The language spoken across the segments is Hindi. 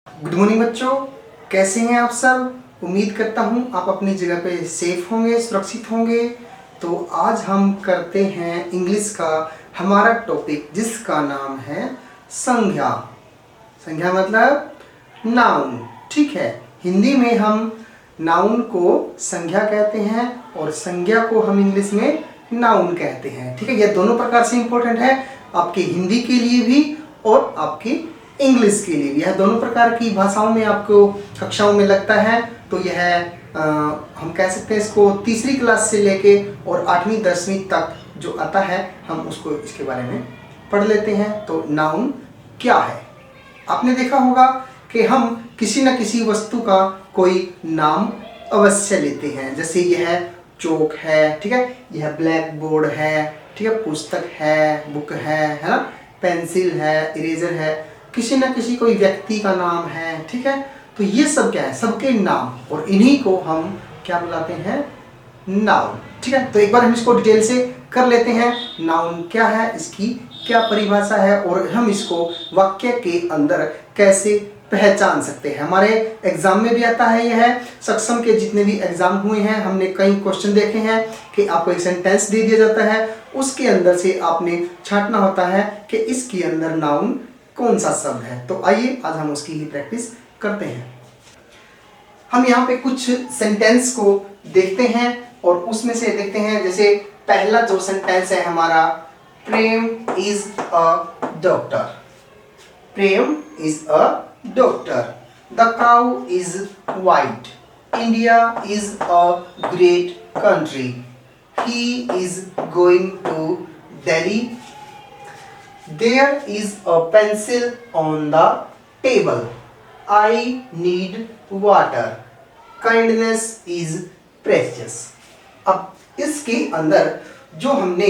गुड मॉर्निंग बच्चों, कैसे हैं आप सब। उम्मीद करता हूं आप अपनी जगह पे सेफ होंगे, सुरक्षित होंगे। तो आज हम करते हैं इंग्लिश का हमारा टॉपिक जिसका नाम है संज्ञा। संज्ञा मतलब नाउन, ठीक है। हिंदी में हम नाउन को संज्ञा कहते हैं और संज्ञा को हम इंग्लिश में नाउन कहते हैं, ठीक है। यह दोनों प्रकार से इंपॉर्टेंट है, आपके हिंदी के लिए भी और आपके इंग्लिश के लिए भी। यह दोनों प्रकार की भाषाओं में आपको कक्षाओं में लगता है। तो यह हम कह सकते हैं इसको तीसरी क्लास से लेके और 8वीं 10वीं तक जो आता है हम उसको इसके बारे में पढ़ लेते हैं। तो नाउन क्या है, आपने देखा होगा कि हम किसी न किसी वस्तु का कोई नाम अवश्य लेते हैं। जैसे यह चौक है, ठीक है, यह ब्लैक बोर्ड है, ठीक है, पुस्तक है, बुक है ना, पेंसिल है, इरेजर है, किसी न किसी कोई व्यक्ति का नाम है, ठीक है। तो ये सब क्या है, सबके नाम, और इन्हीं को हम क्या बुलाते हैं, नाउन, ठीक है। तो एक बार हम इसको डिटेल से कर लेते हैं। नाउन क्या है, इसकी क्या परिभाषा है और हम इसको वाक्य के अंदर कैसे पहचान सकते हैं। हमारे एग्जाम में भी आता है यह, सक्षम के जितने भी एग्जाम हुए हैं हमने कई क्वेश्चन देखे हैं कि आपको एक सेंटेंस दे दिया जाता है, उसके अंदर से आपने छांटना होता है कि इसके अंदर नाउन कौन सा शब्द है। तो आइए आज हम उसकी ही प्रैक्टिस करते हैं। हम यहाँ पे कुछ सेंटेंस को देखते हैं और उसमें से देखते हैं, जैसे पहला जो सेंटेंस है हमारा, Prem is a doctor. Prem is a doctor. The cow is white. India is a great country. He is going to Delhi. There is a pencil on the table. I need water. Kindness is precious. अब इसके अंदर जो हमने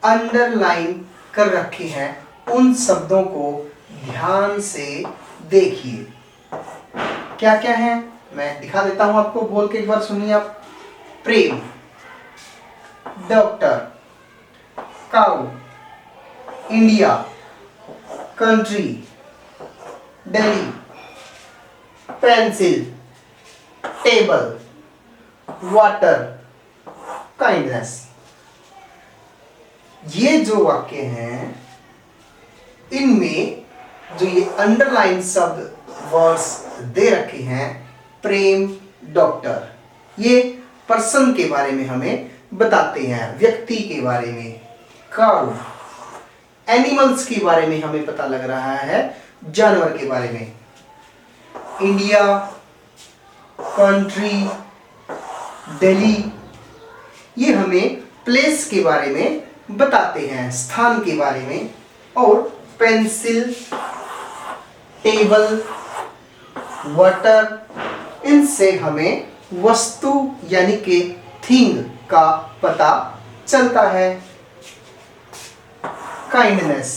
अंडरलाइन कर रखे हैं उन शब्दों को ध्यान से देखिए, क्या क्या है मैं दिखा देता हूं आपको, बोल के एक बार सुनिए आप। Prem, doctor, cow, India, country, Delhi, pencil, table, water, kindness. ये जो वाक्य हैं इनमें जो ये अंडरलाइन शब्द वर्ड्स दे रखे हैं, प्रेम, डॉक्टर, ये पर्सन के बारे में हमें बताते हैं, व्यक्ति के बारे में। काउ, एनिमल्स के बारे में हमें पता लग रहा है, जानवर के बारे में। इंडिया, कंट्री, दिल्ली, ये हमें प्लेस के बारे में बताते हैं, स्थान के बारे में। और पेंसिल, टेबल, वाटर, इनसे हमें वस्तु यानी कि थिंग का पता चलता है। काइंडनेस,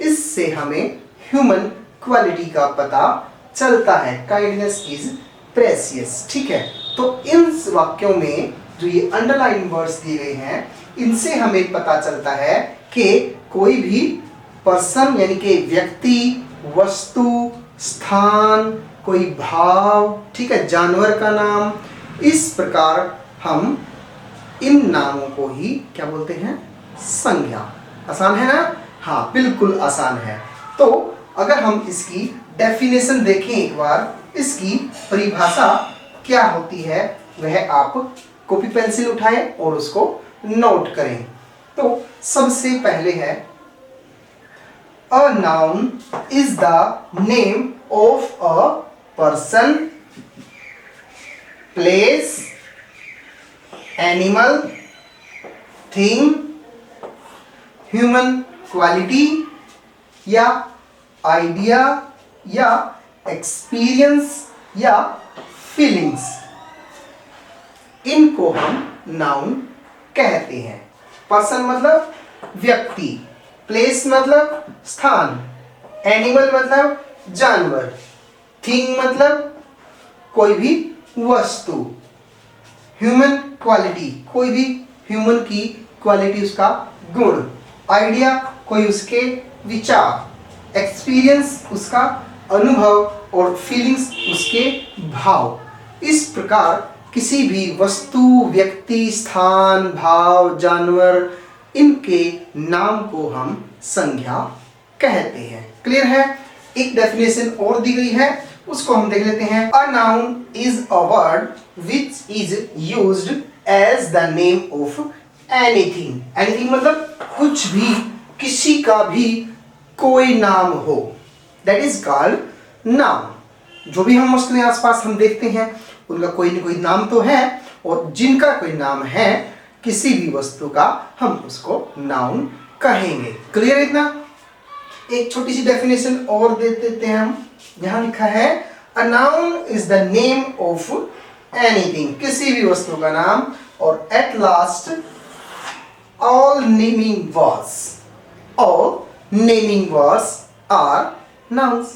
इससे हमें ह्यूमन क्वालिटी का पता चलता है। काइंडनेस इज प्रेशियस, ठीक है। तो इन वाक्यों में जो ये अंडरलाइन वर्ड्स दिए गए हैं इनसे हमें पता चलता है कि कोई भी पर्सन यानी कि व्यक्ति, वस्तु, स्थान, कोई भाव, ठीक है, जानवर का नाम, इस प्रकार हम इन नामों को ही क्या बोलते हैं, संज्ञा। आसान है ना? हाँ, बिल्कुल आसान है। तो अगर हम इसकी डेफिनेशन देखें एक बार, इसकी परिभाषा क्या होती है वह आप कॉपी पेंसिल उठाएं और उसको नोट करें। तो सबसे पहले है, a noun is the name of a person, place, animal, thing, human quality या आइडिया या एक्सपीरियंस या फीलिंग्स, इनको हम नाउन कहते हैं। पर्सन मतलब व्यक्ति, प्लेस मतलब स्थान, एनिमल मतलब जानवर, थिंग मतलब कोई भी वस्तु, ह्यूमन क्वालिटी कोई भी ह्यूमन की क्वालिटी, उसका गुण, आइडिया कोई उसके विचार, एक्सपीरियंस उसका अनुभव और फीलिंग्स, उसके भाव। इस प्रकार किसी भी वस्तु, व्यक्ति, स्थान, भाव, जानवर, इनके नाम को हम संज्ञा कहते हैं। क्लियर है? एक डेफिनेशन और दी गई है, उसको हम देख लेते हैं। A noun is a word which is used as the name of anything. Anything मतलब कुछ भी, किसी का भी कोई नाम हो, दैट इज कॉल्ड नाउन। जो भी हम मोस्टली आसपास हम देखते हैं उनका कोई न कोई नाम तो है, और जिनका कोई नाम है किसी भी वस्तु का, हम उसको नाउन कहेंगे। क्लियर है इतना? एक छोटी सी डेफिनेशन और दे देते हैं हम। यहां लिखा है a noun is the name of anything, किसी भी वस्तु का नाम। और at last all naming words are nouns.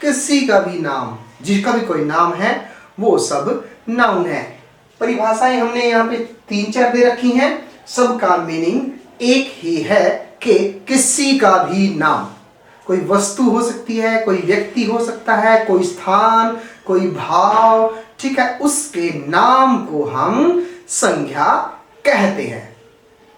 किसी का भी नाम, जिसका भी कोई नाम है, वो सब नाउन है। परिभाषाएं हमने यहाँ पे 3-4 दे रखी हैं, सबका मीनिंग एक ही है कि किसी का भी नाम। कोई वस्तु हो सकती है, कोई व्यक्ति हो सकता है, कोई स्थान, कोई भाव, ठीक है, उसके नाम को हम संज्ञा कहते हैं।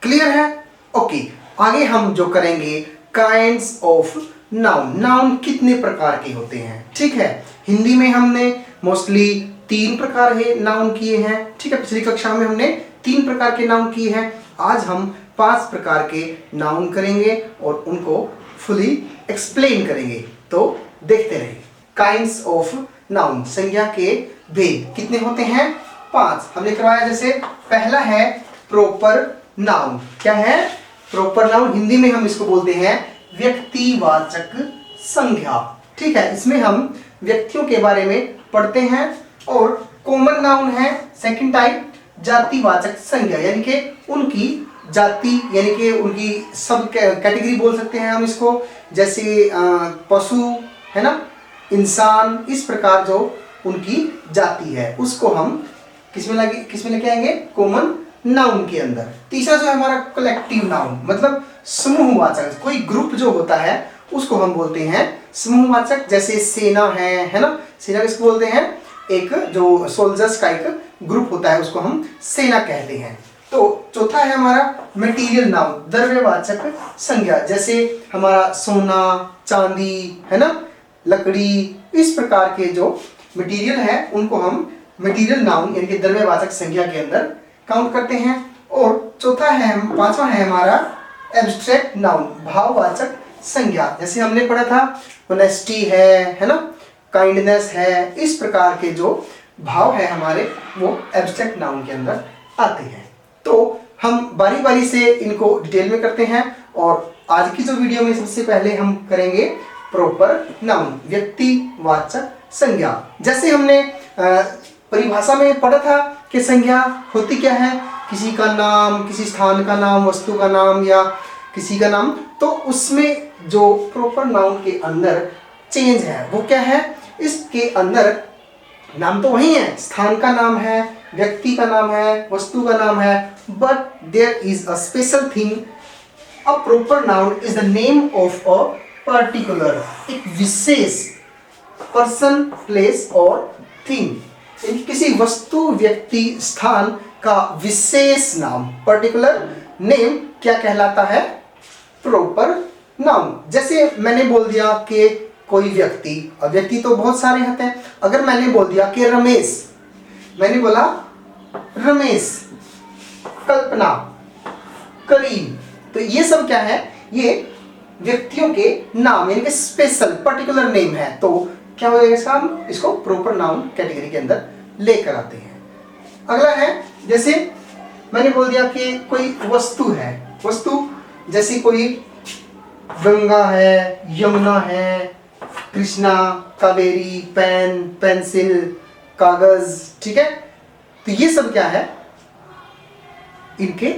क्लियर है? ओके, आगे हम जो करेंगे काइंड्स ऑफ नाउन। नाउन कितने प्रकार के होते हैं, ठीक है। हिंदी में हमने मोस्टली 3 प्रकार के नाउन किए हैं, ठीक है। पिछली कक्षा में हमने 3 प्रकार के नाउन किए हैं। आज हम 5 प्रकार के नाउन करेंगे और उनको फुली एक्सप्लेन करेंगे। तो देखते रहिए। काइंड्स ऑफ नाउन, संज्ञा के भेद कितने होते हैं? 5 हमने करवाया। जैसे पहला है प्रॉपर नाउन। क्या है प्रॉपर नाउन? हिंदी में हम इसको बोलते हैं व्यक्तिवाचक संज्ञा, ठीक है। इसमें हम व्यक्तियों के बारे में पढ़ते हैं। और कॉमन नाउन है सेकंड टाइप, जातिवाचक संज्ञा, यानी कि उनकी जाति, यानी कि उनकी सब कैटेगरी बोल सकते हैं हम इसको। जैसे पशु है ना, इंसान, इस प्रकार जो उनकी जाति है उसको हम किसमें लेके आएंगे? कॉमन नाउन के अंदर। तीसरा जो है हमारा कलेक्टिव नाउन, मतलब समूहवाचक। कोई ग्रुप जो होता है उसको हम बोलते हैं समूहवाचक। जैसे सेना है ना, सेना किसको बोलते हैं? एक जो सोल्जर्स का एक ग्रुप होता है उसको हम सेना कहते हैं। तो चौथा है हमारा मटेरियल नाउन, द्रव्यवाचक संज्ञा। जैसे हमारा सोना, चांदी है ना, लकड़ी, इस प्रकार के जो मटेरियल है उनको हम मटेरियल नाउन यानी कि द्रव्यवाचक संज्ञा के अंदर काउंट करते हैं। और पांचवा है हमारा एब्स्ट्रैक्ट नाउन, भाववाचक संज्ञा। जैसे हमने पढ़ा था ऑनेस्टी है ना, काइंडनेस है, इस प्रकार के जो भाव है हमारे वो एब्स्ट्रैक्ट नाउन के अंदर आते हैं। तो हम बारी बारी से इनको डिटेल में करते हैं। और आज की जो वीडियो में सबसे पहले हम करेंगे प्रॉपर नाउन, व्यक्तिवाचक संज्ञा। जैसे हमने परिभाषा में पढ़ा था कि संज्ञा होती क्या है? किसी का नाम, किसी स्थान का नाम, वस्तु का नाम या किसी का नाम। तो उसमें जो प्रॉपर नाउन के अंदर चेंज है वो क्या है? इसके अंदर नाम तो वही है, स्थान का नाम है, व्यक्ति का नाम है, वस्तु का नाम है, but there is a special thing. A proper noun is the name of a particular, एक विशेष पर्सन, प्लेस और थिंग। किसी वस्तु, व्यक्ति, स्थान का विशेष नाम, पर्टिकुलर नेम क्या कहलाता है? Proper noun. जैसे मैंने बोल दिया कि कोई व्यक्ति, और व्यक्ति तो बहुत सारे होते हैं। अगर मैंने बोल दिया कि रमेश, मैंने बोला रमेश, कल्पना, करीम, तो ये सब क्या है? ये व्यक्तियों के नाम यानी कि स्पेशल पर्टिकुलर नेम है। तो क्या हो जाएगा? हम इसको प्रॉपर नाउन कैटेगरी के अंदर लेकर आते हैं। अगला है, जैसे मैंने बोल दिया कि कोई वस्तु है, वस्तु जैसे कोई गंगा है, यमुना है, कृष्णा, कावेरी, पेन, पेंसिल, कागज, ठीक है। तो ये सब क्या है? इनके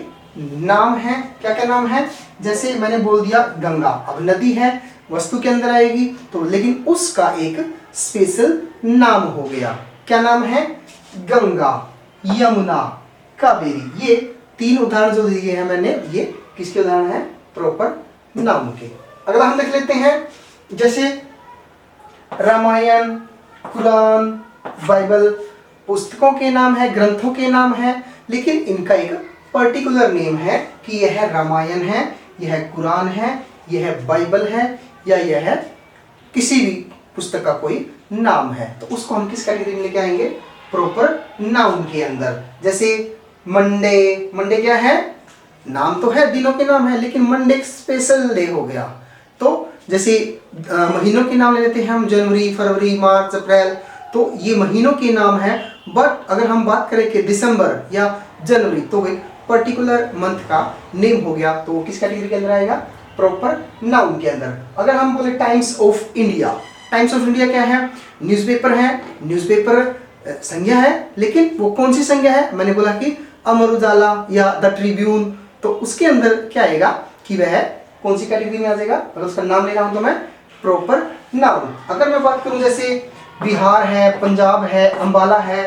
नाम है। क्या क्या नाम है? जैसे मैंने बोल दिया गंगा, अब नदी है, वस्तु के अंदर आएगी तो, लेकिन उसका एक स्पेशल नाम हो गया। क्या नाम है? गंगा, यमुना, कावेरी। ये 3 उदाहरण जो दिए हैं मैंने, ये किसके उदाहरण हैं? प्रॉपर नाउन के। अगला हम देख लेते हैं, जैसे रामायण, कुरान, बाइबल पुस्तकों के नाम है, ग्रंथों के नाम है, लेकिन इनका एक पर्टिकुलर नेम है कि यह रामायण है, यह कुरान है, यह बाइबल है, या यह किसी भी पुस्तक का कोई नाम है। तो उसको हम किस कैटेगरी में लेके आएंगे? प्रॉपर नाउन के अंदर। जैसे मंडे, मंडे क्या है? नाम तो है, दिनों के नाम है, लेकिन मंडे स्पेशल डे हो गया। तो जैसे महीनों के नाम ले लेते हैं हम, जनवरी, फरवरी, मार्च, अप्रैल, तो ये महीनों के नाम है। बट अगर हम बात करें कि दिसंबर या जनवरी, तो एक पर्टिकुलर मंथ का नेम हो गया, तो किस कैटेगरी के अंदर आएगा? प्रॉपर नाउन के अंदर। अगर हम बोले times of India, times of India क्या है? न्यूज़पेपर है, न्यूज़पेपर संज्ञा है, लेकिन वो कौन सी संज्ञा है? मैंने बोला कि अमर उजाला या द ट्रिब्यून, तो उसके अंदर क्या आएगा कि वह कौन सी कैटेगरी में आ जाएगा? अगर उसका नाम ले रहा हूं तो मैं प्रॉपर नाउन। अगर मैं बात करूं जैसे बिहार है, पंजाब है, अंबाला है,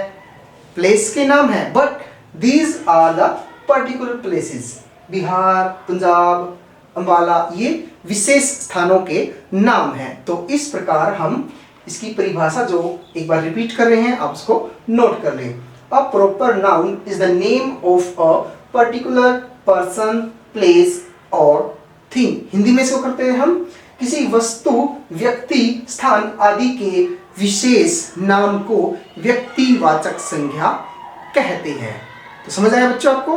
प्लेस के नाम है, but these are the particular places. Bihar, Punjab, Ambala ये विशेष स्थानों के नाम हैं। तो इस प्रकार हम इसकी परिभाषा जो एक बार रिपीट कर रहे हैं, आप उसको नोट कर लें। अ proper noun is the name of a particular person, place और थिंग। हिंदी में इसको करते हैं हम किसी वस्तु, व्यक्ति, स्थान आदि के विशेष नाम को व्यक्तिवाचक संज्ञा कहते हैं। तो समझ आया बच्चों आपको?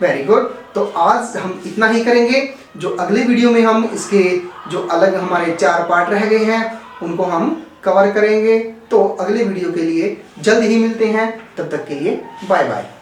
Very good. तो आज हम इतना ही करेंगे। जो अगले वीडियो में हम इसके जो अलग हमारे 4 पार्ट रह गए हैं उनको हम कवर करेंगे। तो अगले वीडियो के लिए जल्द ही मिलते हैं, तब तक के लिए बाय बाय।